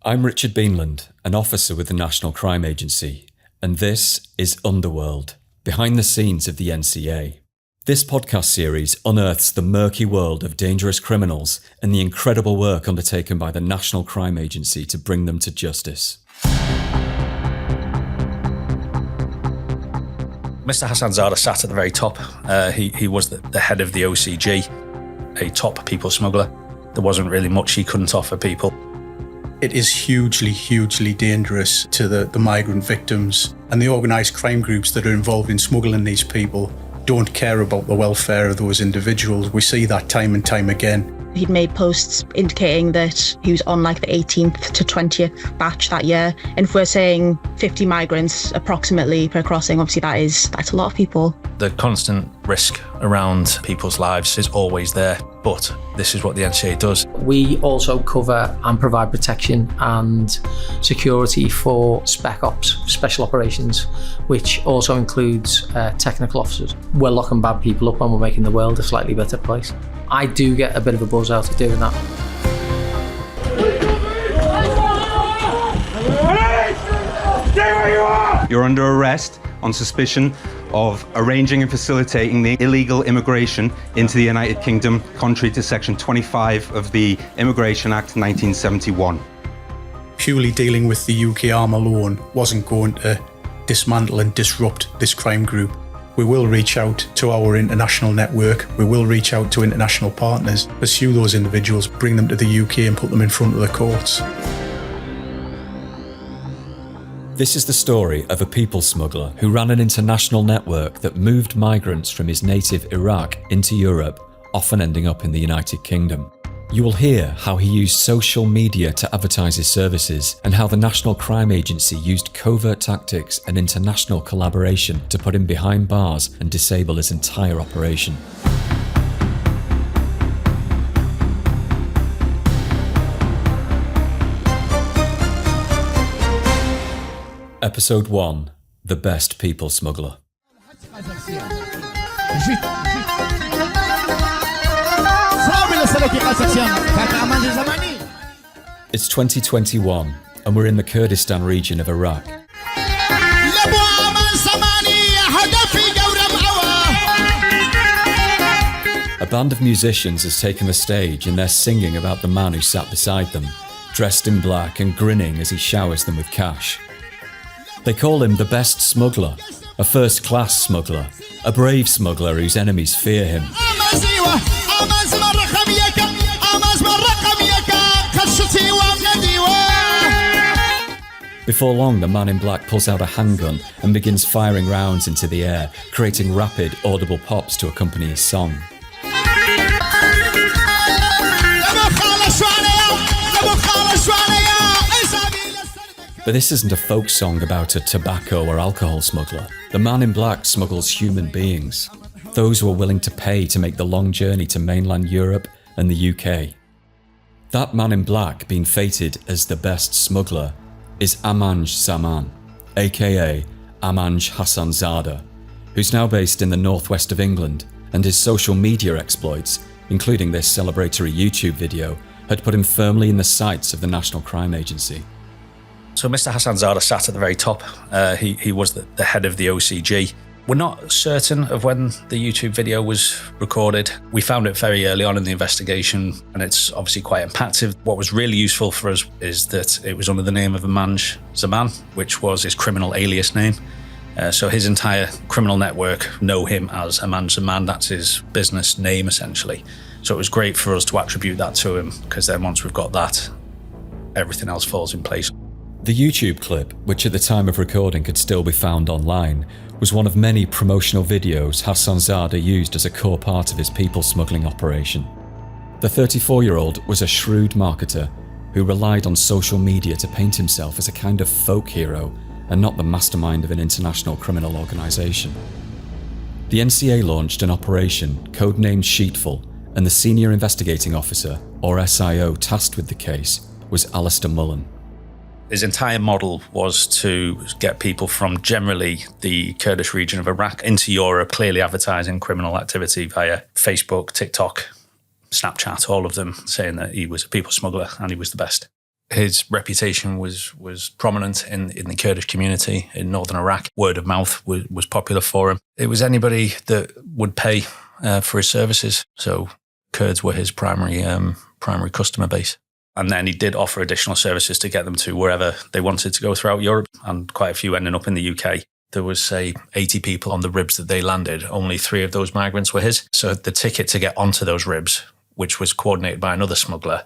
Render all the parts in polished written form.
I'm Richard Beanland, an officer with the National Crime Agency, and this is Underworld, behind the scenes of the NCA. This podcast series unearths the murky world of dangerous criminals and the incredible work undertaken by the National Crime Agency to bring them to justice. Mr. Hasan Zada sat at the very top. He was the head of the OCG, a top people smuggler. There wasn't really much he couldn't offer people. It is hugely dangerous to the migrant victims, and the organised crime groups that are involved in smuggling these people don't care about the welfare of those individuals. We see that time and time again. He'd made posts indicating that he was on like the 18th to 20th batch that year. And if we're saying 50 migrants approximately per crossing, obviously that's a lot of people. The constant risk around people's lives is always there, but this is what the NCA does. We also cover and provide protection and security for spec ops, special operations, which also includes technical officers. We're locking bad people up and we're making the world a slightly better place. I do get a bit of a buzz out of doing that. You're under arrest on suspicion of arranging and facilitating the illegal immigration into the United Kingdom, contrary to Section 25 of the Immigration Act 1971. Purely dealing with the UK arm alone wasn't going to dismantle and disrupt this crime group. We will reach out to our international network. We will reach out to international partners, pursue those individuals, bring them to the UK and put them in front of the courts. This is the story of a people smuggler who ran an international network that moved migrants from his native Iraq into Europe, often ending up in the United Kingdom. You will hear how he used social media to advertise his services and how the National Crime Agency used covert tactics and international collaboration to put him behind bars and disable his entire operation. Episode 1: The Best People Smuggler. It's 2021 and we're in the Kurdistan region of Iraq. A band of musicians has taken the stage and they're singing about the man who sat beside them, dressed in black and grinning as he showers them with cash. They call him the best smuggler, a first-class smuggler, a brave smuggler whose enemies fear him. Before long, the man in black pulls out a handgun and begins firing rounds into the air, creating rapid, audible pops to accompany his song. But this isn't a folk song about a tobacco or alcohol smuggler. The man in black smuggles human beings, those who are willing to pay to make the long journey to mainland Europe and the UK. That man in black being fated as the best smuggler is Amanj Zaman, aka Amanj Hasan Zada, who's now based in the northwest of England, and his social media exploits, including this celebratory YouTube video, had put him firmly in the sights of the National Crime Agency. So Mr. Hasan Zada sat at the very top. He was the head of the OCG. We're not certain of when the YouTube video was recorded. We found it very early on in the investigation, and it's obviously quite impactful. What was really useful for us is that it was under the name of Amanj Zaman, which was his criminal alias name. So his entire criminal network know him as Amanj Zaman. That's his business name, essentially. So it was great for us to attribute that to him, because then once we've got that, everything else falls in place. The YouTube clip, which at the time of recording could still be found online, was one of many promotional videos Hasan Zada used as a core part of his people smuggling operation. The 34-year-old was a shrewd marketer who relied on social media to paint himself as a kind of folk hero and not the mastermind of an international criminal organisation. The NCA launched an operation codenamed Sheetful, and the senior investigating officer, or SIO, tasked with the case was Alistair Mullen. His entire model was to get people from generally the Kurdish region of Iraq into Europe, clearly advertising criminal activity via Facebook, TikTok, Snapchat, all of them saying that he was a people smuggler and he was the best. His reputation was prominent in the Kurdish community in northern Iraq. Word of mouth was popular for him. It was anybody that would pay for his services. So Kurds were his primary customer base. And then he did offer additional services to get them to wherever they wanted to go throughout Europe, and quite a few ending up in the UK. There was, say, 80 people on the ribs that they landed. Only 3 of those migrants were his. So the ticket to get onto those ribs, which was coordinated by another smuggler,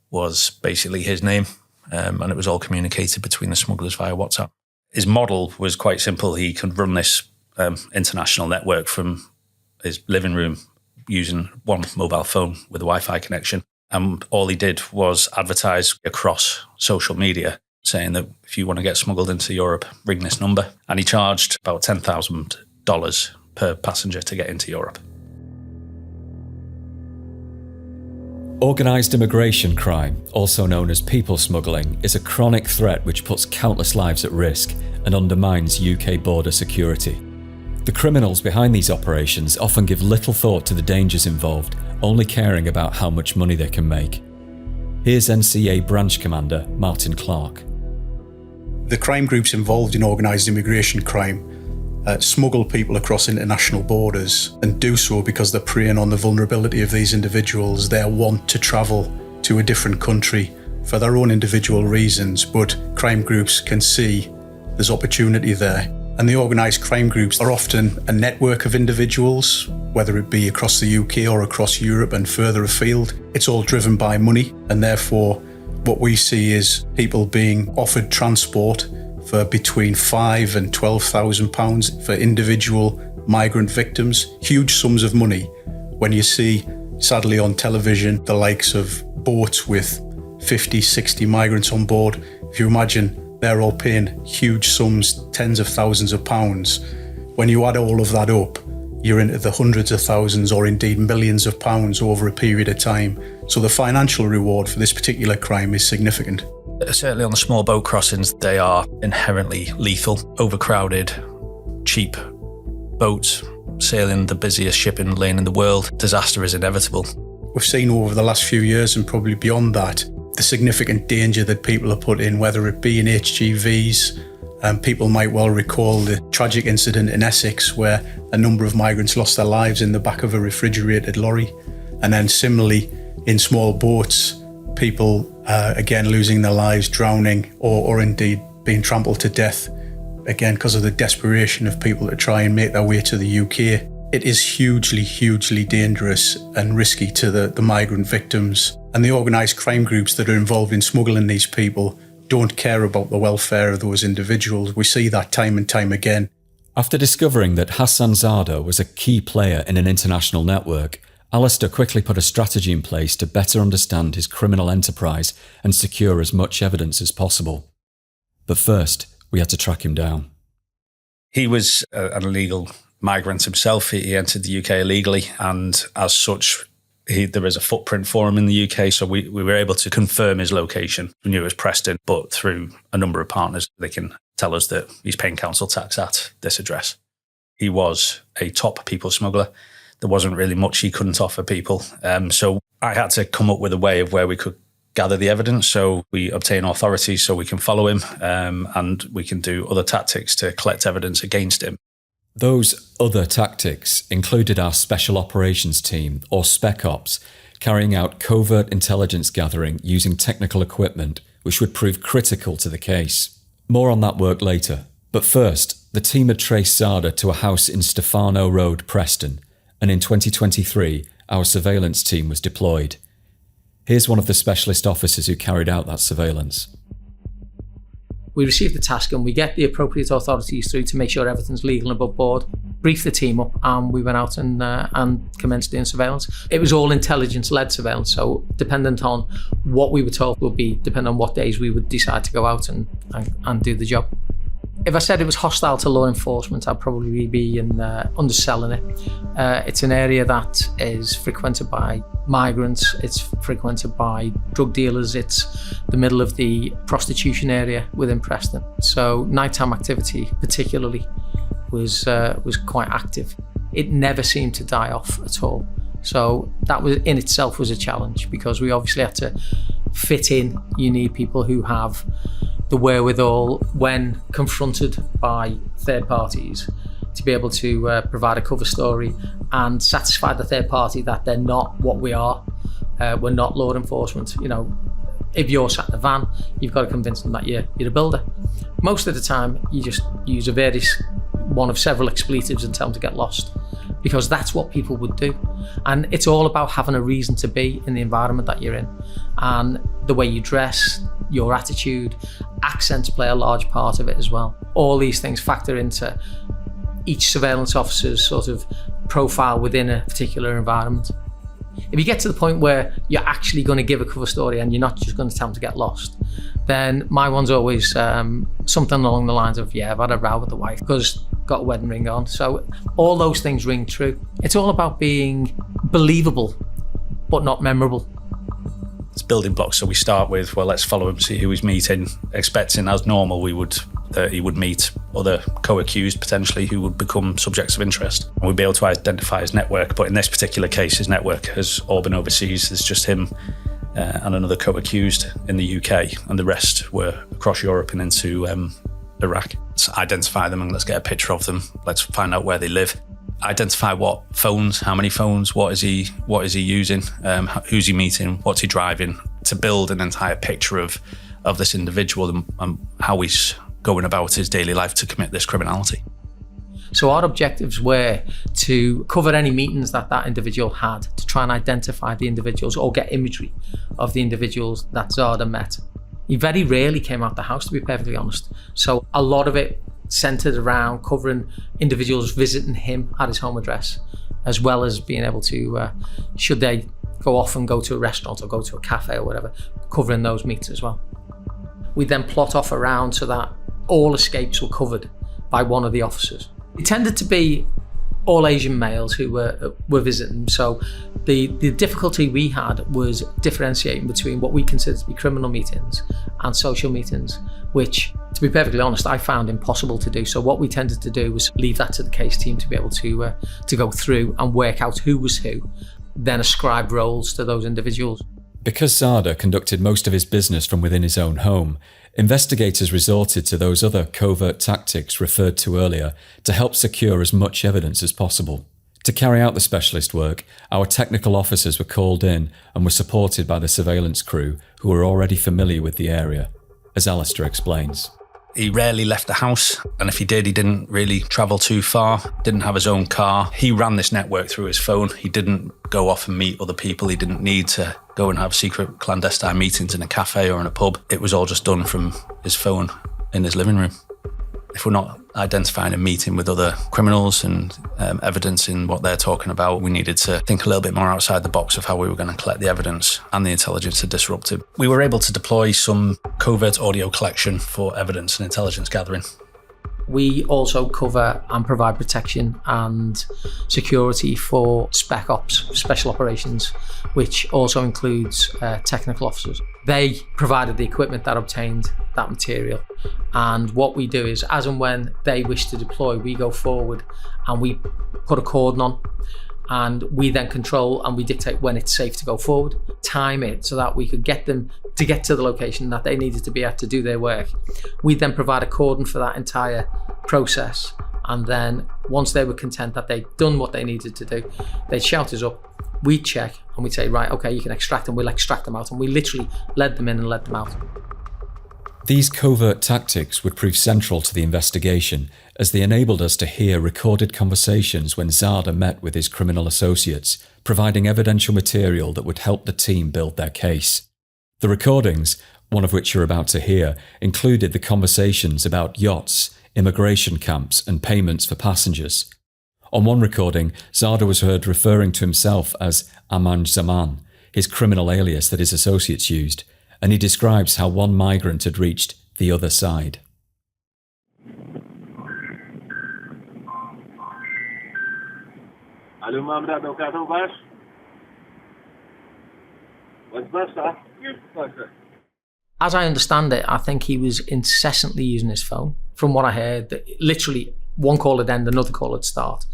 was basically his name, and it was all communicated between the smugglers via WhatsApp. His model was quite simple. He could run this international network from his living room using one mobile phone with a Wi-Fi connection. And all he did was advertise across social media, saying that if you want to get smuggled into Europe, ring this number. And he charged about $10,000 per passenger to get into Europe. Organised immigration crime, also known as people smuggling, is a chronic threat which puts countless lives at risk and undermines UK border security. The criminals behind these operations often give little thought to the dangers involved, only caring about how much money they can make. Here's NCA Branch Commander Martin Clark. The crime groups involved in organised immigration crime smuggle people across international borders, and do so because they're preying on the vulnerability of these individuals. They want to travel to a different country for their own individual reasons, but crime groups can see there's opportunity there. And the organised crime groups are often a network of individuals, whether it be across the UK or across Europe and further afield. It's all driven by money, and therefore what we see is people being offered transport for between £5,000 and £12,000 for individual migrant victims. Huge sums of money. When you see, sadly on television, the likes of boats with 50, 60 migrants on board, if you imagine, they're all paying huge sums, tens of thousands of pounds. When you add all of that up, you're into the hundreds of thousands or indeed millions of pounds over a period of time. So the financial reward for this particular crime is significant. Certainly on the small boat crossings, they are inherently lethal. Overcrowded, cheap boats sailing the busiest shipping lane in the world. Disaster is inevitable. We've seen over the last few years, and probably beyond that, the significant danger that people are put in, whether it be in HGVs. People might well recall the tragic incident in Essex where a number of migrants lost their lives in the back of a refrigerated lorry. And then similarly, in small boats, people again losing their lives, drowning, or indeed being trampled to death, again because of the desperation of people to try and make their way to the UK. It is hugely, hugely dangerous and risky to the migrant victims. And the organised crime groups that are involved in smuggling these people don't care about the welfare of those individuals. We see that time and time again. After discovering that Hasan Zada was a key player in an international network, Alistair quickly put a strategy in place to better understand his criminal enterprise and secure as much evidence as possible. But first, we had to track him down. He was an illegal migrant himself. He entered the UK illegally, and as such, there is a footprint for him in the UK, so we were able to confirm his location. We knew it was Preston, but through a number of partners, they can tell us that he's paying council tax at this address. He was a top people smuggler. There wasn't really much he couldn't offer people. So I had to come up with a way of where we could gather the evidence. So we obtain authority so we can follow him, and we can do other tactics to collect evidence against him. Those other tactics included our Special Operations Team, or Spec Ops, carrying out covert intelligence gathering using technical equipment, which would prove critical to the case. More on that work later. But first, the team had traced Zada to a house in Stefano Road, Preston, and in 2023, our surveillance team was deployed. Here's one of the specialist officers who carried out that surveillance. We receive the task and we get the appropriate authorities through to make sure everything's legal and above board, brief the team up, and we went out and commenced doing surveillance. It was all intelligence-led surveillance, so dependent on what we were told would be, depending on what days we would decide to go out and do the job. If I said it was hostile to law enforcement, I'd probably be underselling it. It's an area that is frequented by migrants, it's frequented by drug dealers, it's the middle of the prostitution area within Preston. So nighttime activity particularly was quite active. It never seemed to die off at all. So that was in itself was a challenge, because we obviously had to fit in. You need people who have the wherewithal when confronted by third parties to be able to provide a cover story and satisfy the third party that they're not what we are. We're not law enforcement. You know, if you're sat in a van, you've got to convince them that you're a builder. Most of the time, you just use one of several expletives and tell them to get lost, because that's what people would do. And it's all about having a reason to be in the environment that you're in. And the way you dress, your attitude, accents play a large part of it as well. All these things factor into each surveillance officer's sort of profile within a particular environment. If you get to the point where you're actually going to give a cover story and you're not just going to tell them to get lost, then my one's always something along the lines of, yeah, I've had a row with the wife because got a wedding ring on. So all those things ring true. It's all about being believable, but not memorable. It's building blocks. So we start with, well, let's follow him, see who he's meeting, expecting as normal he would meet other co-accused potentially who would become subjects of interest. And we'd be able to identify his network. But in this particular case, his network has all been overseas. There's just him and another co-accused in the UK, and the rest were across Europe and into Iraq. Let's identify them and let's get a picture of them. Let's find out where they live. Identify what phones, how many phones, what is he using, who's he meeting, what's he driving, to build an entire picture of this individual and how he's going about his daily life to commit this criminality. So our objectives were to cover any meetings that individual had, to try and identify the individuals or get imagery of the individuals that Zada met. He very rarely came out the house, to be perfectly honest. So a lot of it centered around covering individuals visiting him at his home address, as well as being able to, should they go off and go to a restaurant or go to a cafe or whatever, covering those meets as well. We then plot off around so that all escapes were covered by one of the officers. It tended to be all Asian males who were visiting. So the difficulty we had was differentiating between what we consider to be criminal meetings and social meetings, which, to be perfectly honest, I found impossible to do. So what we tended to do was leave that to the case team to be able to go through and work out who was who, then ascribe roles to those individuals. Because Zada conducted most of his business from within his own home, investigators resorted to those other covert tactics referred to earlier to help secure as much evidence as possible. To carry out the specialist work, our technical officers were called in and were supported by the surveillance crew who were already familiar with the area, as Alistair explains. He rarely left the house, and if he did, he didn't really travel too far, didn't have his own car. He ran this network through his phone. He didn't go off and meet other people. He didn't need to go and have secret clandestine meetings in a cafe or in a pub. It was all just done from his phone in his living room. If we're not identifying a meeting with other criminals and evidencing what they're talking about, we needed to think a little bit more outside the box of how we were going to collect the evidence and the intelligence to disrupt it. We were able to deploy some covert audio collection for evidence and intelligence gathering. We also cover and provide protection and security for spec ops, special operations, which also includes technical officers. They provided the equipment that obtained that material. And what we do is, as and when they wish to deploy, we go forward and we put a cordon on, and we then control and we dictate when it's safe to go forward, time it so that we could get them to get to the location that they needed to be at to do their work. We then provide a cordon for that entire process, and then once they were content that they'd done what they needed to do, they'd shout us up, we'd check, and we'd say, right, okay, you can extract them, we'll extract them out, and we literally led them in and led them out. These covert tactics would prove central to the investigation, as they enabled us to hear recorded conversations when Zada met with his criminal associates, providing evidential material that would help the team build their case. The recordings, one of which you're about to hear, included the conversations about yachts, immigration camps, and payments for passengers. On one recording, Zada was heard referring to himself as Amanj Zaman, his criminal alias that his associates used, and he describes how one migrant had reached the other side. As I understand it, I think he was incessantly using his phone. From what I heard, literally one call would end, another call would start.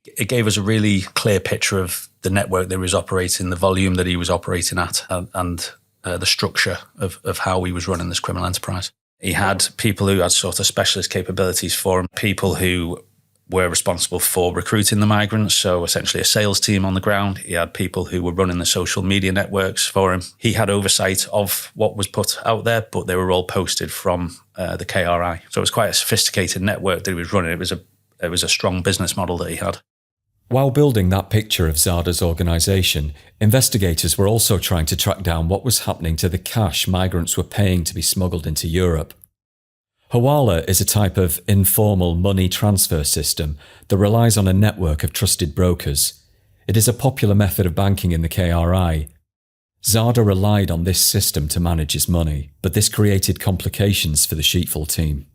It gave us a really clear picture of the network that he was operating, the volume that he was operating at, and the structure of how he was running this criminal enterprise. He had people who had sort of specialist capabilities for him, people who were responsible for recruiting the migrants, so essentially a sales team on the ground. He had people who were running the social media networks for him. He had oversight of what was put out there, but they were all posted from the KRI. So it was quite a sophisticated network that he was running. It was a strong business model that he had. While building that picture of Zada's organisation, investigators were also trying to track down what was happening to the cash migrants were paying to be smuggled into Europe. Hawala is a type of informal money transfer system that relies on a network of trusted brokers. It is a popular method of banking in the KRI. Zada relied on this system to manage his money, but this created complications for the Sheetful team.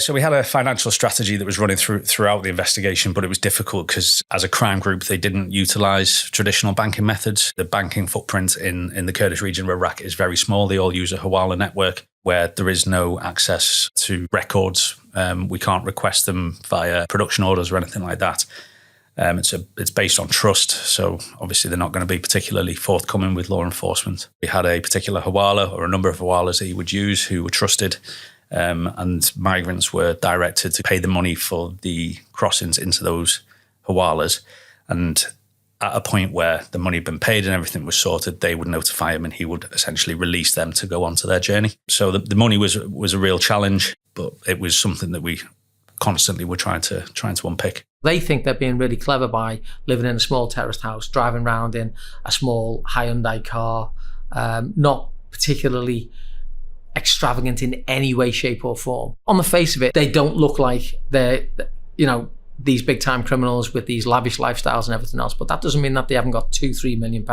So we had a financial strategy that was running throughout the investigation, but it was difficult because as a crime group, they didn't utilise traditional banking methods. The banking footprint in the Kurdish region of Iraq is very small. They all use a Hawala network where there is no access to records. We can't request them via production orders or anything like that. It's based on trust, so obviously they're not going to be particularly forthcoming with law enforcement. We had a particular Hawala or a number of Hawalas that he would use who were trusted. And migrants were directed to pay the money for the crossings into those Hawalas. And at a point where the money had been paid and everything was sorted, they would notify him and he would essentially release them to go on to their journey. So the money was a real challenge, but it was something that we constantly were trying to unpick. They think they're being really clever by living in a small terraced house, driving around in a small Hyundai car, not particularly extravagant in any way, shape or form. On the face of it, they don't look like they're, these big time criminals with these lavish lifestyles and everything else. But that doesn't mean that they haven't got £2-3 million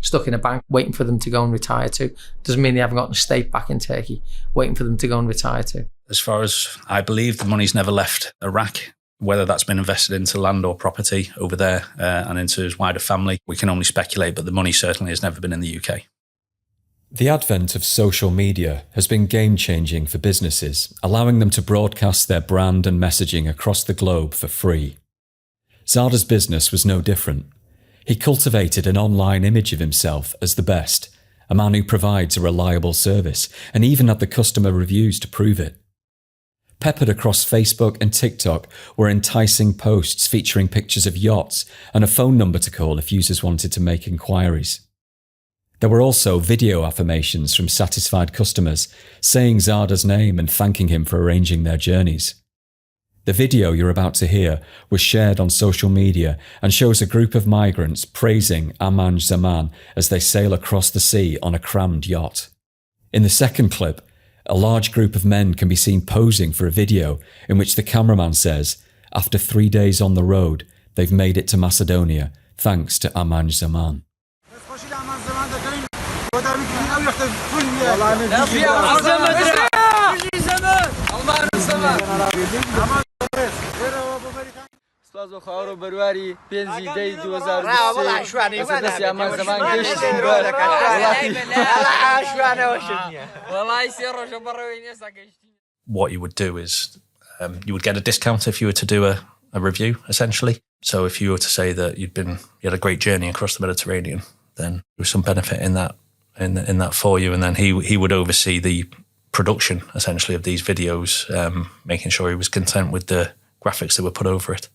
stuck in a bank waiting for them to go and retire to. Doesn't mean they haven't got an estate back in Turkey waiting for them to go and retire to. As far as I believe, the money's never left Iraq. Whether that's been invested into land or property over there and into his wider family, we can only speculate, but the money certainly has never been in the UK. The advent of social media has been game-changing for businesses, allowing them to broadcast their brand and messaging across the globe for free. Zada's business was no different. He cultivated an online image of himself as the best, a man who provides a reliable service, and even had the customer reviews to prove it. Peppered across Facebook and TikTok were enticing posts featuring pictures of yachts and a phone number to call if users wanted to make inquiries. There were also video affirmations from satisfied customers saying Zada's name and thanking him for arranging their journeys. The video you're about to hear was shared on social media and shows a group of migrants praising Amanj Zaman as they sail across the sea on a crammed yacht. In the second clip, a large group of men can be seen posing for a video in which the cameraman says, after 3 days on the road, they've made it to Macedonia, thanks to Amanj Zaman. What you would do is you would get a discount if you were to do a review, essentially. So if you were to say that you had a great journey across the Mediterranean, then there was some benefit in that for you, and then he would oversee the production essentially of these videos, making sure he was content with the graphics that were put over it.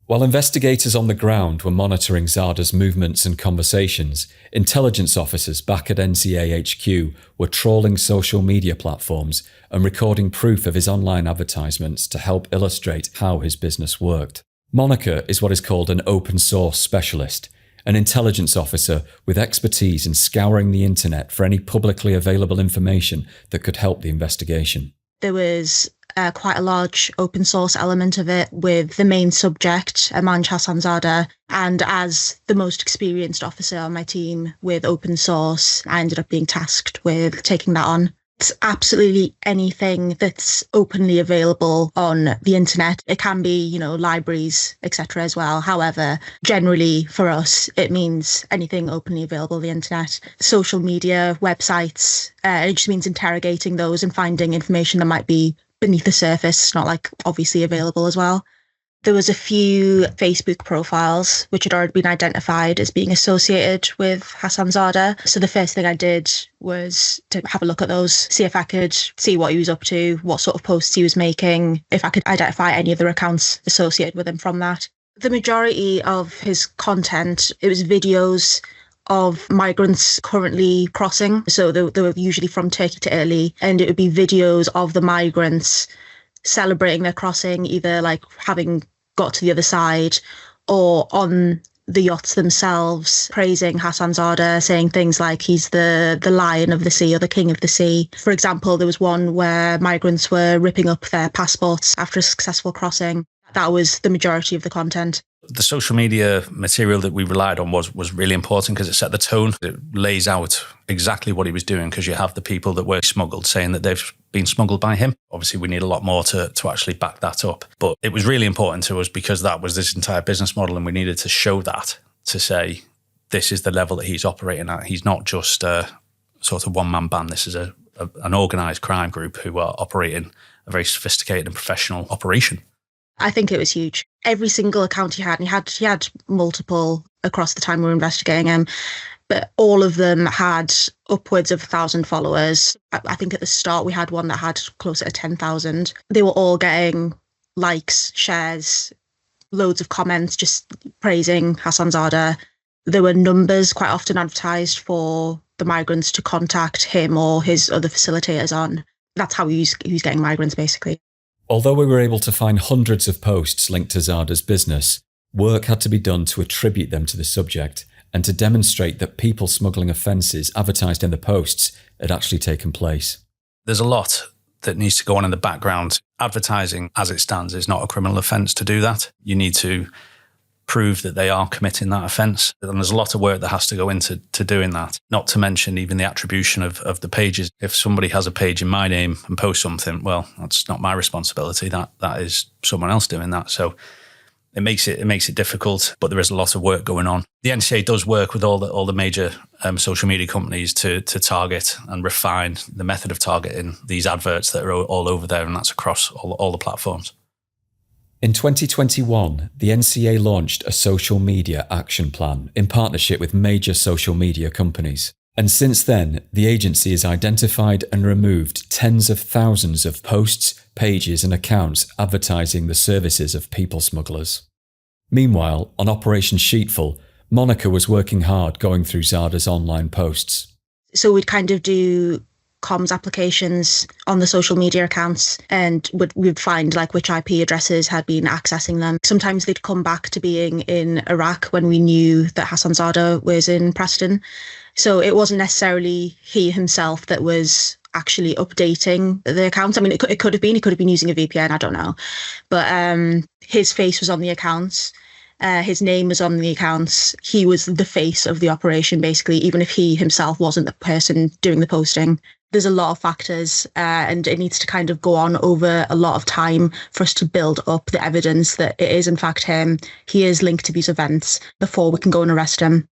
While investigators on the ground were monitoring Zada's movements and conversations, intelligence officers back at NCA HQ were trawling social media platforms and recording proof of his online advertisements to help illustrate how his business worked. Monica is what is called an open source specialist, an intelligence officer with expertise in scouring the internet for any publicly available information that could help the investigation. There was quite a large open source element of it, with the main subject, Amanj Hasan Zada. And as the most experienced officer on my team with open source, I ended up being tasked with taking that on. It's absolutely anything that's openly available on the internet. It can be, libraries, etc. as well. However, generally for us, it means anything openly available on the internet. Social media, websites, it just means interrogating those and finding information that might be beneath the surface, not obviously available as well. There was a few Facebook profiles which had already been identified as being associated with Hasan Zada. So the first thing I did was to have a look at those, see if I could see what he was up to, what sort of posts he was making, if I could identify any other accounts associated with him from that. The majority of his content, it was videos of migrants currently crossing. So they were usually from Turkey to Italy, and it would be videos of the migrants celebrating their crossing, either like having got to the other side or on the yachts themselves, praising Hasan Zada, saying things like he's the lion of the sea or the king of the sea. For example, there was one where migrants were ripping up their passports after a successful crossing. That was the majority of the content. The social media material that we relied on was really important because it set the tone. It lays out exactly what he was doing, because you have the people that were smuggled saying that they've been smuggled by him. Obviously, we need a lot more to actually back that up. But it was really important to us because that was this entire business model, and we needed to show that, to say this is the level that he's operating at. He's not just a sort of one-man band. This is an organised crime group who are operating a very sophisticated and professional operation. I think it was huge. Every single account he had, and he had multiple across the time we were investigating him, but all of them had upwards of 1,000 followers. I think at the start we had one that had closer to 10,000. They were all getting likes, shares, loads of comments, just praising Hasan Zada. There were numbers quite often advertised for the migrants to contact him or his other facilitators on. That's how he was getting migrants, basically. Although we were able to find hundreds of posts linked to Zada's business, work had to be done to attribute them to the subject and to demonstrate that people smuggling offences advertised in the posts had actually taken place. There's a lot that needs to go on in the background. Advertising, as it stands, is not a criminal offence to do that. You need to prove that they are committing that offence. And there's a lot of work that has to go into doing that, not to mention even the attribution of the pages. If somebody has a page in my name and posts something, well, that's not my responsibility. That is someone else doing that. So it makes it difficult, but there is a lot of work going on. The NCA does work with all the major social media companies to target and refine the method of targeting these adverts that are all over there, and that's across all the platforms. In 2021, the NCA launched a social media action plan in partnership with major social media companies. And since then, the agency has identified and removed tens of thousands of posts, pages and accounts advertising the services of people smugglers. Meanwhile, on Operation Sheetful, Monica was working hard going through Zada's online posts. So we'd kind of do comms applications on the social media accounts, and we'd find like which IP addresses had been accessing them. Sometimes they'd come back to being in Iraq when we knew that Hasan Zada was in Preston. So it wasn't necessarily he himself that was actually updating the accounts. I mean, it could have been. He could have been using a VPN, I don't know. But his face was on the accounts. His name was on the accounts. He was the face of the operation, basically, even if he himself wasn't the person doing the posting. There's a lot of factors, and it needs to kind of go on over a lot of time for us to build up the evidence that it is in fact him. He is linked to these events before we can go and arrest him.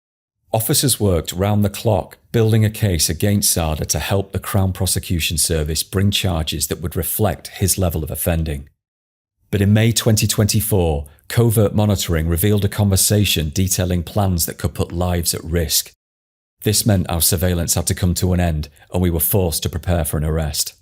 Officers worked round the clock, building a case against Zada to help the Crown Prosecution Service bring charges that would reflect his level of offending. But in May 2024, covert monitoring revealed a conversation detailing plans that could put lives at risk. This meant our surveillance had to come to an end, and we were forced to prepare for an arrest.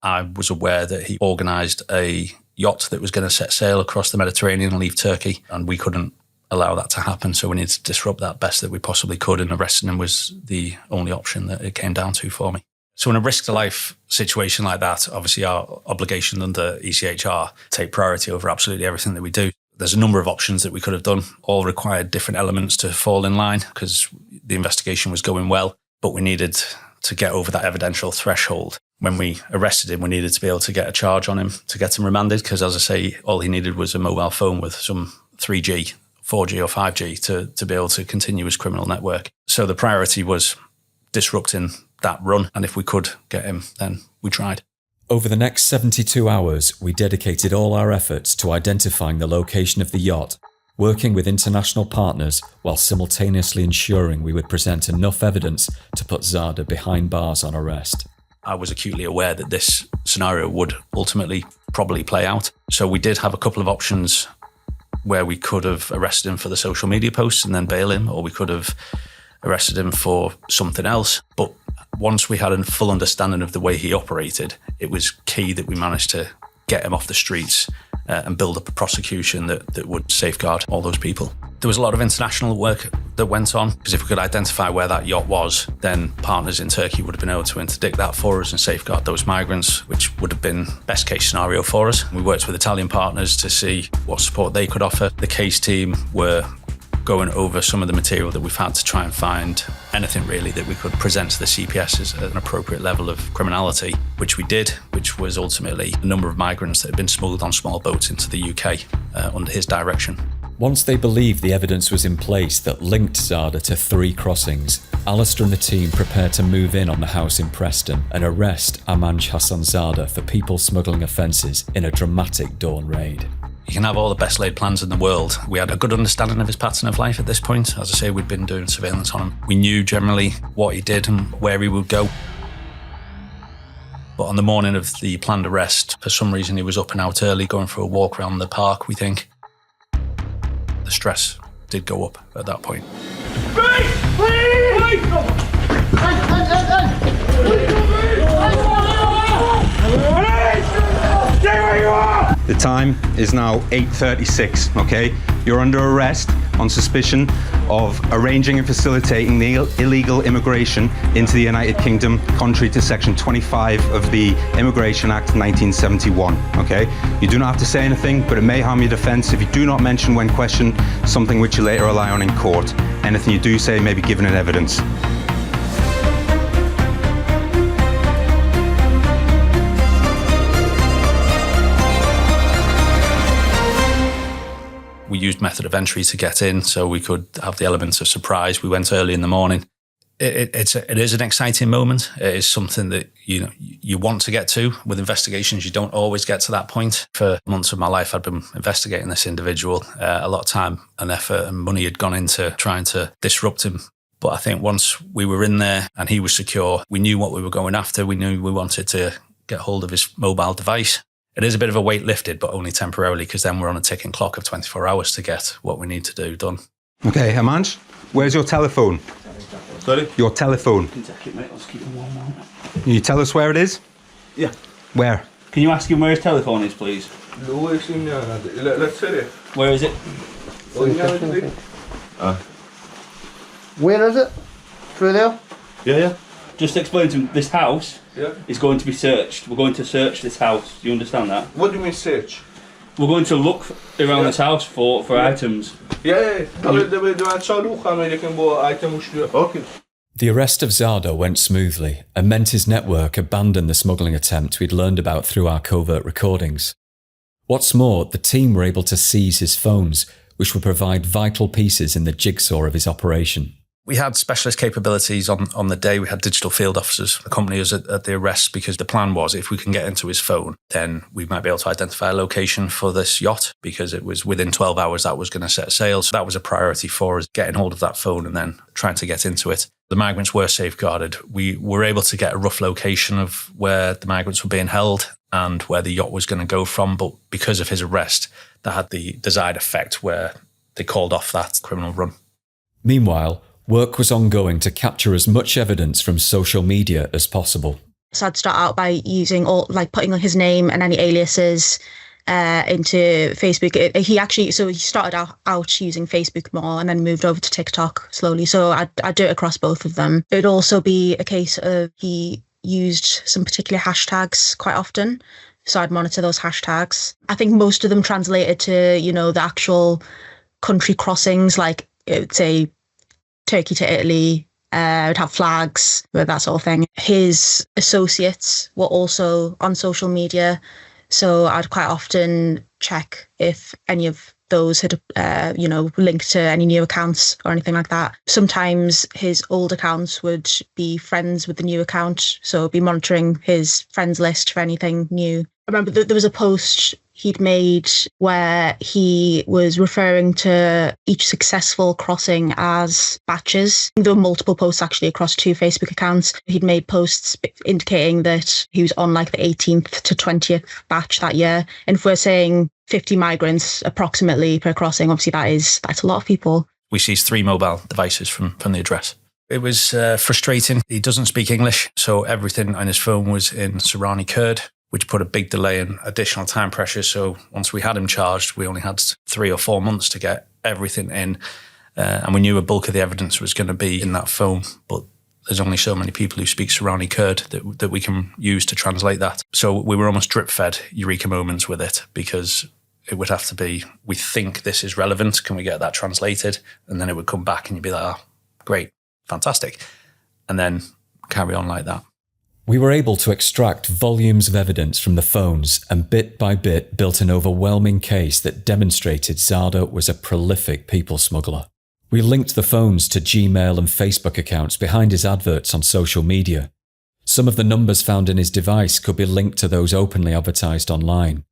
I was aware that he organised a yacht that was going to set sail across the Mediterranean and leave Turkey, and we couldn't allow that to happen, so we needed to disrupt that best that we possibly could, and arresting him was the only option that it came down to for me. So in a risk-to-life situation like that, obviously our obligation under ECHR take priority over absolutely everything that we do. There's a number of options that we could have done, all required different elements to fall in line because the investigation was going well, but we needed to get over that evidential threshold. When we arrested him, we needed to be able to get a charge on him to get him remanded because, as I say, all he needed was a mobile phone with some 3G, 4G or 5G to be able to continue his criminal network. So the priority was disrupting that run, and if we could get him, then we tried. Over the next 72 hours, we dedicated all our efforts to identifying the location of the yacht, working with international partners while simultaneously ensuring we would present enough evidence to put Zada behind bars on arrest. I was acutely aware that this scenario would ultimately probably play out. So we did have a couple of options where we could have arrested him for the social media posts and then bail him, or we could have arrested him for something else. But once we had a full understanding of the way he operated, it was key that we managed to get him off the streets and build up a prosecution that would safeguard all those people. There was a lot of international work that went on, because if we could identify where that yacht was, then partners in Turkey would have been able to interdict that for us and safeguard those migrants, which would have been best case scenario for us. We worked with Italian partners to see what support they could offer. The case team were going over some of the material that we've had to try and find anything really that we could present to the CPS as an appropriate level of criminality, which we did, which was ultimately a number of migrants that had been smuggled on small boats into the UK under his direction. Once they believed the evidence was in place that linked Zada to 3 crossings, Alistair and the team prepared to move in on the house in Preston and arrest Amanj Hasan Zada for people smuggling offences in a dramatic dawn raid. You can have all the best laid plans in the world. We had a good understanding of his pattern of life at this point. As I say, we'd been doing surveillance on him. We knew generally what he did and where he would go. But on the morning of the planned arrest, for some reason he was up and out early, going for a walk around the park, we think. The stress did go up at that point. The time is now 8:36, okay? You're under arrest on suspicion of arranging and facilitating the illegal immigration into the United Kingdom, contrary to Section 25 of the Immigration Act 1971, okay? You do not have to say anything, but it may harm your defence if you do not mention when questioned something which you later rely on in court. Anything you do say may be given in evidence. We used method of entry to get in so we could have the elements of surprise. We went early in the morning. It is an exciting moment. It is something that you want to get to. With investigations, you don't always get to that point. For months of my life, I'd been investigating this individual. A lot of time and effort and money had gone into trying to disrupt him. But I think once we were in there and he was secure, we knew what we were going after. We knew we wanted to get hold of his mobile device. It is a bit of a weight lifted, but only temporarily, because then we're on a ticking clock of 24 hours to get what we need to do done. Okay, Amanj, where's your telephone? Sorry? Your telephone. Can take it, mate. Let's keep him one moment. Can you tell us where it is? Yeah. Where? Can you ask him where his telephone is, please? Let's say it. Where is it? Where is it? Through there? Yeah. Just explain to him, this house is going to be searched. We're going to search this house. Do you understand that? What do you mean search? We're going to look around this house for items. Yeah. Okay. The arrest of Zada went smoothly and meant his network abandoned the smuggling attempt we'd learned about through our covert recordings. What's more, the team were able to seize his phones, which would provide vital pieces in the jigsaw of his operation. We had specialist capabilities on the day. We had digital field officers accompany us at the arrest, because the plan was if we can get into his phone, then we might be able to identify a location for this yacht, because it was within 12 hours that was going to set sail. So that was a priority for us, getting hold of that phone and then trying to get into it. The migrants were safeguarded. We were able to get a rough location of where the migrants were being held and where the yacht was going to go from. But because of his arrest, that had the desired effect where they called off that criminal run. Meanwhile, work was ongoing to capture as much evidence from social media as possible. So I'd start out by putting his name and any aliases into Facebook. He started out using Facebook more and then moved over to TikTok slowly. So I'd do it across both of them. It'd also be a case of he used some particular hashtags quite often. So I'd monitor those hashtags. I think most of them translated to, the actual country crossings, like it would say Turkey to Italy, would have flags, that sort of thing. His associates were also on social media, so I'd quite often check if any of those had, linked to any new accounts or anything like that. Sometimes his old accounts would be friends with the new account, so I'd be monitoring his friends list for anything new. I remember there was a post he'd made where he was referring to each successful crossing as batches. There were multiple posts actually across 2 Facebook accounts. He'd made posts indicating that he was on the 18th to 20th batch that year. And if we're saying 50 migrants approximately per crossing. Obviously, that's a lot of people. We seized 3 mobile devices from the address. It was frustrating. He doesn't speak English, so everything on his phone was in Sorani Kurd, which put a big delay and additional time pressure. So once we had him charged, we only had 3 or 4 months to get everything in. And we knew a bulk of the evidence was going to be in that phone, but there's only so many people who speak Sorani Kurd that we can use to translate that. So we were almost drip-fed Eureka moments with it, because it would have to be, we think this is relevant, can we get that translated? And then it would come back and you'd be like, oh, great, fantastic. And then carry on like that. We were able to extract volumes of evidence from the phones and bit by bit built an overwhelming case that demonstrated Zada was a prolific people smuggler. We linked the phones to Gmail and Facebook accounts behind his adverts on social media. Some of the numbers found in his device could be linked to those openly advertised online.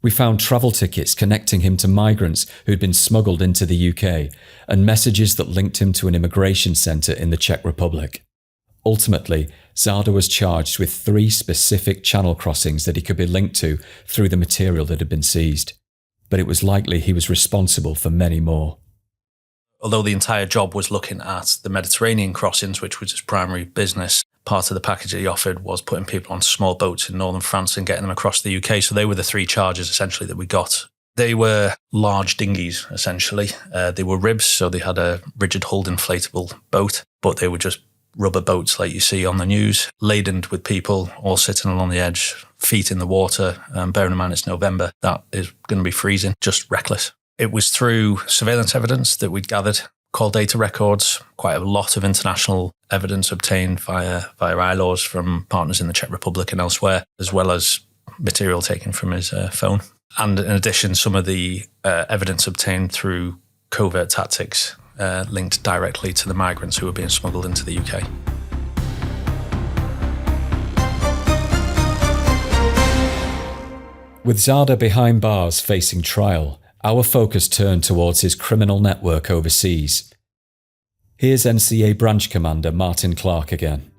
We found travel tickets connecting him to migrants who'd been smuggled into the UK and messages that linked him to an immigration centre in the Czech Republic. Ultimately, Zada was charged with 3 specific channel crossings that he could be linked to through the material that had been seized. But it was likely he was responsible for many more. Although the entire job was looking at the Mediterranean crossings, which was his primary business, part of the package that he offered was putting people on small boats in northern France and getting them across the UK. So they were the 3 charges essentially that we got. They were large dinghies, essentially. They were ribs, so they had a rigid-hulled inflatable boat, but they were just rubber boats like you see on the news, laden with people all sitting along the edge, feet in the water. Bearing in mind it's November, that is going to be freezing, just reckless. It was through surveillance evidence that we'd gathered, call data records, quite a lot of international evidence obtained via ILAWs from partners in the Czech Republic and elsewhere, as well as material taken from his phone. And in addition, some of the evidence obtained through covert tactics linked directly to the migrants who were being smuggled into the UK. With Zada behind bars facing trial, our focus turned towards his criminal network overseas. Here's NCA branch commander Martin Clark again.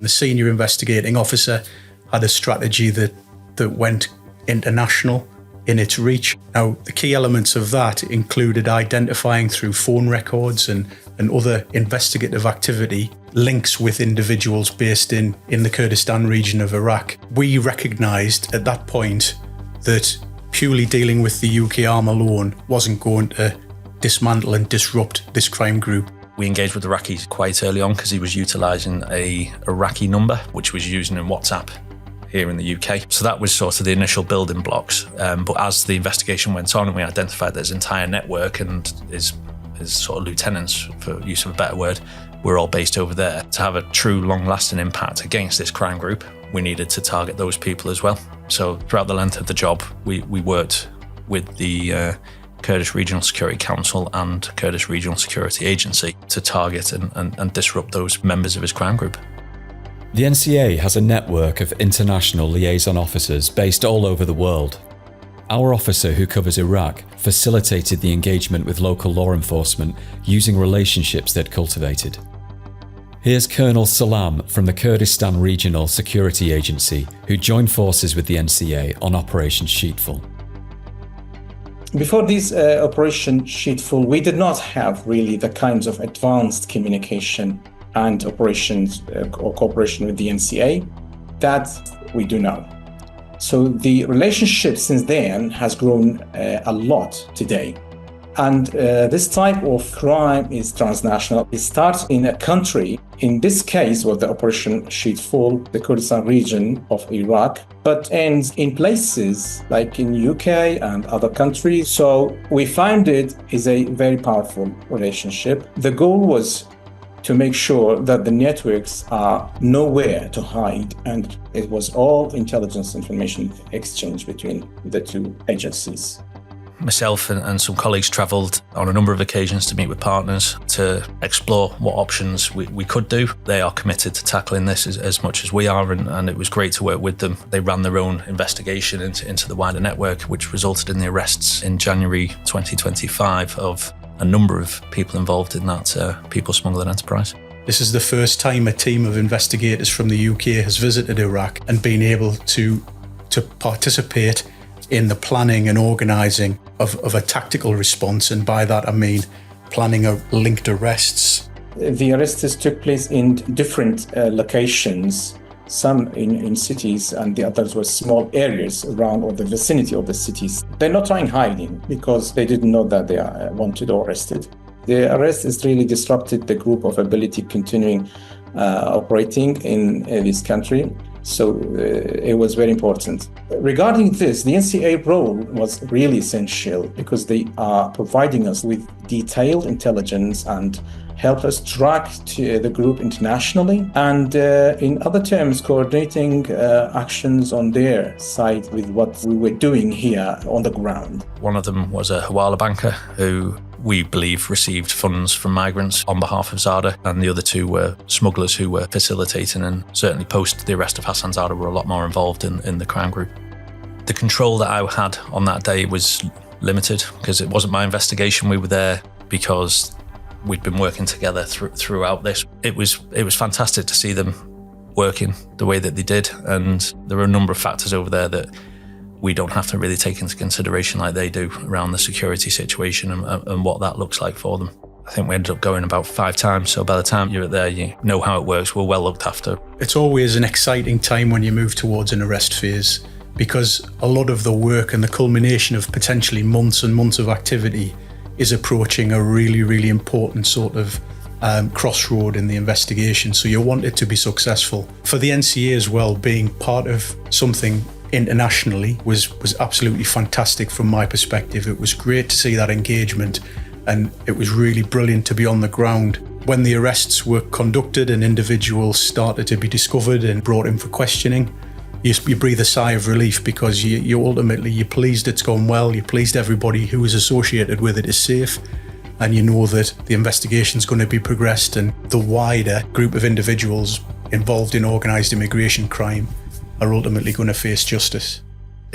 The senior investigating officer had a strategy that went international in its reach. Now, the key elements of that included identifying through phone records and other investigative activity links with individuals based in the Kurdistan region of Iraq. We recognised at that point that purely dealing with the UK arm alone wasn't going to dismantle and disrupt this crime group. We engaged with Iraqis quite early on because he was utilising a Iraqi number, which was using in WhatsApp here in the UK. So that was sort of the initial building blocks. But as the investigation went on and we identified that his entire network and his sort of lieutenants, for use of a better word, were all based over there, to have a true long-lasting impact against this crime group, we needed to target those people as well. So throughout the length of the job, we worked with the Kurdish Regional Security Council and Kurdish Regional Security Agency to target and disrupt those members of his crime group. The NCA has a network of international liaison officers based all over the world. Our officer who covers Iraq facilitated the engagement with local law enforcement using relationships they'd cultivated. Here's Colonel Salam from the Kurdistan Regional Security Agency, who joined forces with the NCA on Operation Sheetful. Before this Operation Sheetful, we did not have really the kinds of advanced communication and operations or cooperation with the NCA that we do now. So the relationship since then has grown a lot today. And this type of crime is transnational. It starts in a country, in this case was the Operation Sheetful, the Kurdistan region of Iraq, but ends in places like in UK and other countries. So we find it is a very powerful relationship. The goal was to make sure that the networks are nowhere to hide, and it was all intelligence information exchange between the 2 agencies. Myself and some colleagues travelled on a number of occasions to meet with partners to explore what options we could do. They are committed to tackling this as much as we are, and it was great to work with them. They ran their own investigation into the wider network, which resulted in the arrests in January 2025 of a number of people involved in that people smuggling enterprise. This is the first time a team of investigators from the UK has visited Iraq and been able to participate in the planning and organising of a tactical response, and by that I mean planning linked arrests. The arrests took place in different locations, some in cities and the others were small areas around or the vicinity of the cities. They're not trying hiding because they didn't know that they are wanted or arrested. The arrest has really disrupted the group of ability continuing operating in this country. So it was very important. Regarding this, the NCA role was really essential because they are providing us with detailed intelligence and help us track the group internationally, and in other terms, coordinating actions on their side with what we were doing here on the ground. One of them was a Hawala banker who we believe received funds from migrants on behalf of Zada, and the other two were smugglers who were facilitating, and certainly post the arrest of Hasan Zada were a lot more involved in the crime group. The control that I had on that day was limited because it wasn't my investigation. We were there because we'd been working together throughout this. It was fantastic to see them working the way that they did, and there are a number of factors over there that we don't have to really take into consideration like they do around the security situation and what that looks like for them. I think we ended up going about 5 times, so by the time you're there, you know how it works. We're well looked after. It's always an exciting time when you move towards an arrest phase, because a lot of the work and the culmination of potentially months and months of activity is approaching a really, really important sort of crossroad in the investigation. So you want it to be successful. For the NCA as well, being part of something internationally was absolutely fantastic from my perspective. It was great to see that engagement, and it was really brilliant to be on the ground. When the arrests were conducted and individuals started to be discovered and brought in for questioning, you breathe a sigh of relief because you ultimately, you're pleased it's gone well, you're pleased everybody who is associated with it is safe, and you know that the investigation's going to be progressed and the wider group of individuals involved in organised immigration crime are ultimately going to face justice.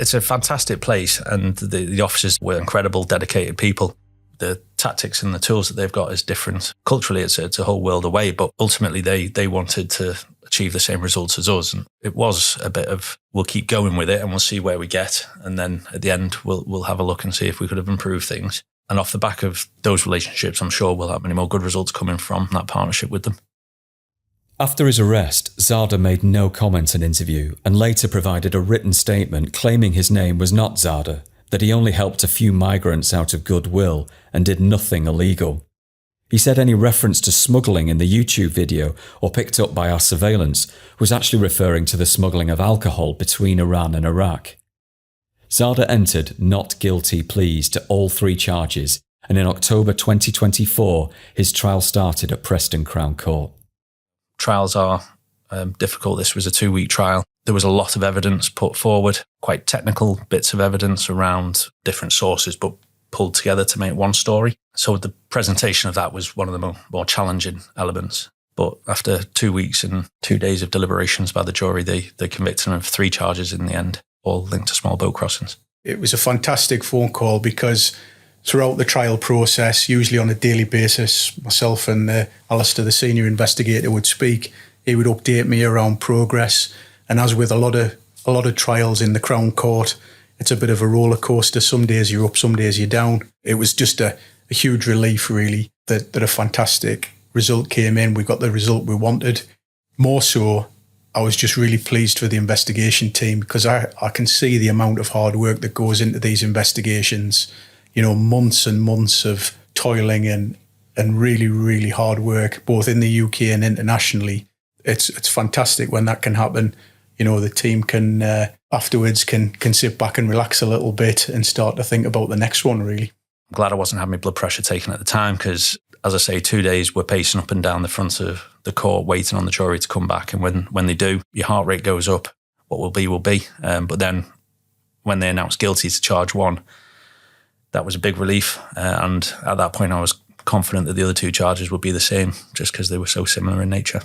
It's a fantastic place, and the officers were incredible, dedicated people. The tactics and the tools that they've got is different. Culturally, it's a whole world away, but ultimately they wanted to achieve the same results as us. And it was a bit of, we'll keep going with it and we'll see where we get. And then at the end, we'll have a look and see if we could have improved things. And off the back of those relationships, I'm sure we'll have many more good results coming from that partnership with them. After his arrest, Zada made no comment in interview and later provided a written statement claiming his name was not Zada, that he only helped a few migrants out of goodwill and did nothing illegal. He said any reference to smuggling in the YouTube video or picked up by our surveillance was actually referring to the smuggling of alcohol between Iran and Iraq. Zada entered not guilty pleas to all 3 charges, and in October 2024, his trial started at Preston Crown Court. Trials are difficult. This was a 2-week trial. There was a lot of evidence put forward, quite technical bits of evidence around different sources, but pulled together to make one story. So the presentation of that was one of the more challenging elements. But after 2 weeks and 2 days of deliberations by the jury, they convicted him of 3 charges in the end, all linked to small boat crossings. It was a fantastic phone call because throughout the trial process, usually on a daily basis, myself and Alistair, the senior investigator, would speak. He would update me around progress. And as with a lot of trials in the Crown Court, it's a bit of a roller coaster. Some days you're up, some days you're down. It was just a huge relief, really, that a fantastic result came in. We got the result we wanted. More so, I was just really pleased for the investigation team because I can see the amount of hard work that goes into these investigations. You know, months and months of toiling and really, really hard work, both in the UK and internationally. It's fantastic when that can happen. You know, the team can afterwards can sit back and relax a little bit and start to think about the next one, really. I'm glad I wasn't having my blood pressure taken at the time because, as I say, 2 days we're pacing up and down the front of the court waiting on the jury to come back. And when they do, your heart rate goes up. What will be, will be. But then when they announced guilty to charge 1, that was a big relief. And at that point, I was confident that the other 2 charges would be the same just because they were so similar in nature.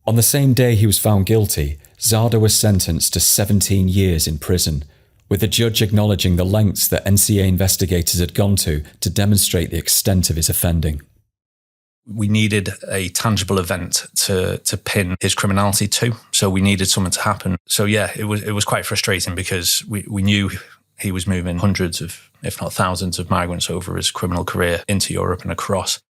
On the same day he was found guilty, Zada was sentenced to 17 years in prison, with the judge acknowledging the lengths that NCA investigators had gone to demonstrate the extent of his offending. We needed a tangible event to pin his criminality to, so we needed something to happen. So yeah, it was quite frustrating because we knew He was moving hundreds of, if not thousands of migrants over his criminal career into Europe and across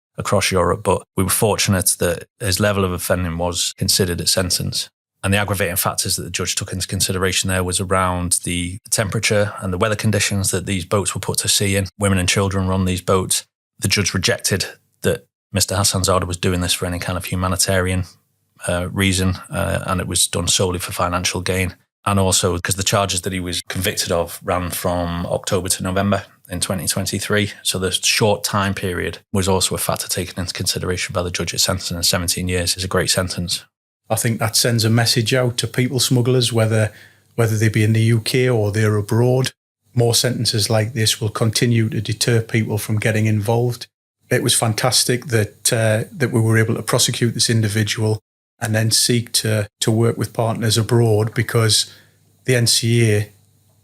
Europe. But we were fortunate that his level of offending was considered at sentence. And the aggravating factors that the judge took into consideration there was around the temperature and the weather conditions that these boats were put to sea in. Women and children were on these boats. The judge rejected that Mr. Hasan Zada was doing this for any kind of humanitarian reason, and it was done solely for financial gain. And also because the charges that he was convicted of ran from October to November in 2023. So the short time period was also a factor taken into consideration by the judge at sentencing, and 17 years is a great sentence. I think that sends a message out to people smugglers, whether they be in the UK or they're abroad. More sentences like this will continue to deter people from getting involved. It was fantastic that we were able to prosecute this individual and then seek to work with partners abroad, because the NCA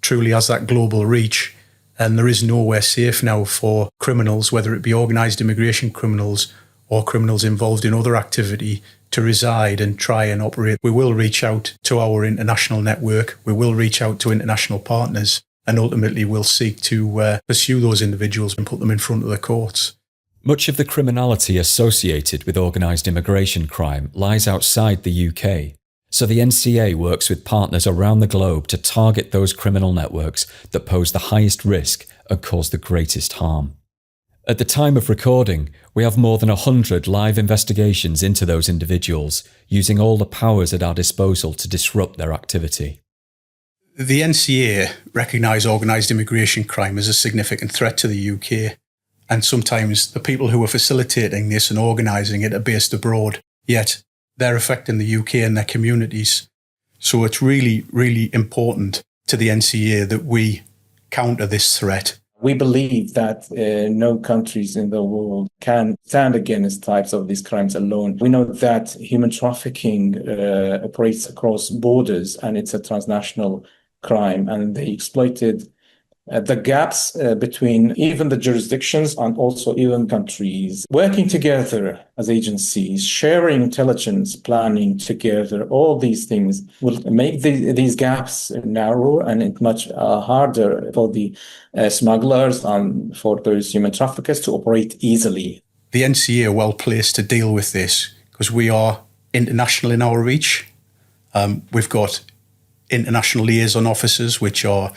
truly has that global reach, and there is nowhere safe now for criminals, whether it be organised immigration criminals or criminals involved in other activity, to reside and try and operate. We will reach out to our international network, we will reach out to international partners, and ultimately we'll seek to pursue those individuals and put them in front of the courts. Much of the criminality associated with organised immigration crime lies outside the UK, so the NCA works with partners around the globe to target those criminal networks that pose the highest risk and cause the greatest harm. At the time of recording, we have more than 100 live investigations into those individuals, using all the powers at our disposal to disrupt their activity. The NCA recognise organised immigration crime as a significant threat to the UK. And sometimes the people who are facilitating this and organising it are based abroad, yet they're affecting the UK and their communities. So it's really, really important to the NCA that we counter this threat. We believe that no countries in the world can stand against types of these crimes alone. We know that human trafficking operates across borders, and it's a transnational crime, and they exploited the gaps between even the jurisdictions and also even countries. Working together as agencies, sharing intelligence, planning together, all these things will make these gaps narrow, and it's much harder for the smugglers and for those human traffickers to operate easily. The NCA are well placed to deal with this because we are international in our reach. We've got international liaison officers, which are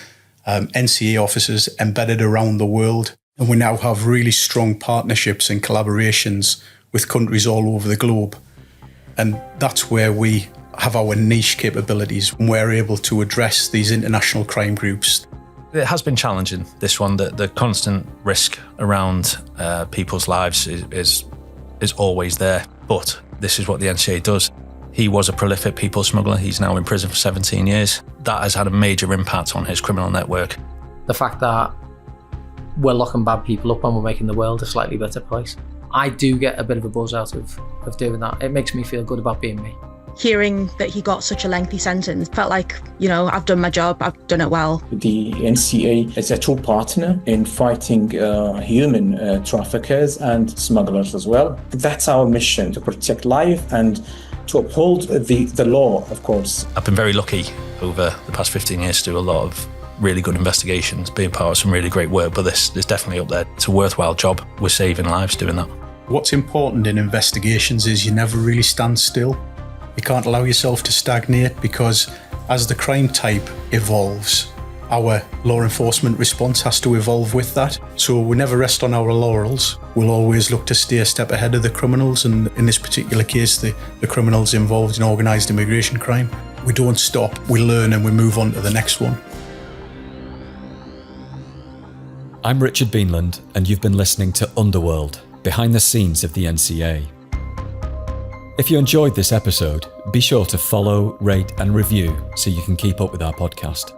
NCA officers embedded around the world. And we now have really strong partnerships and collaborations with countries all over the globe. And that's where we have our niche capabilities, and we're able to address these international crime groups. It has been challenging, this one. The constant risk around people's lives is always there. But this is what the NCA does. He was a prolific people smuggler. He's now in prison for 17 years. That has had a major impact on his criminal network. The fact that we're locking bad people up and we're making the world a slightly better place. I do get a bit of a buzz out of doing that. It makes me feel good about being me. Hearing that he got such a lengthy sentence felt like, I've done my job, I've done it well. The NCA is a true partner in fighting human traffickers and smugglers as well. That's our mission, to protect life and to uphold the law, of course. I've been very lucky over the past 15 years to do a lot of really good investigations, being part of some really great work, but this is definitely up there. It's a worthwhile job. We're saving lives doing that. What's important in investigations is you never really stand still. You can't allow yourself to stagnate, because as the crime type evolves, our law enforcement response has to evolve with that. So we never rest on our laurels. We'll always look to stay a step ahead of the criminals, and in this particular case, the criminals involved in organised immigration crime. We don't stop, we learn and we move on to the next one. I'm Richard Beanland, and you've been listening to Underworld, behind the scenes of the NCA. If you enjoyed this episode, be sure to follow, rate and review so you can keep up with our podcast.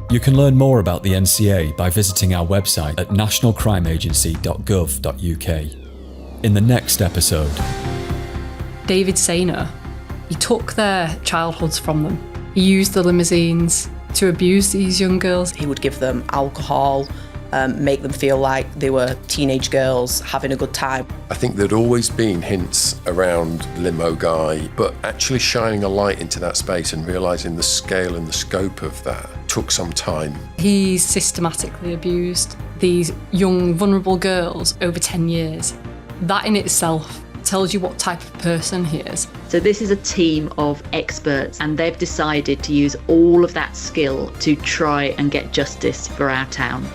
You can learn more about the NCA by visiting our website at nationalcrimeagency.gov.uk. In the next episode, David Sainer, he took their childhoods from them. He used the limousines to abuse these young girls. He would give them alcohol, make them feel like they were teenage girls having a good time. I think there'd always been hints around limo guy, but actually shining a light into that space and realising the scale and the scope of that took some time. He's systematically abused these young, vulnerable girls over 10 years. That in itself tells you what type of person he is. So this is a team of experts, and they've decided to use all of that skill to try and get justice for our town.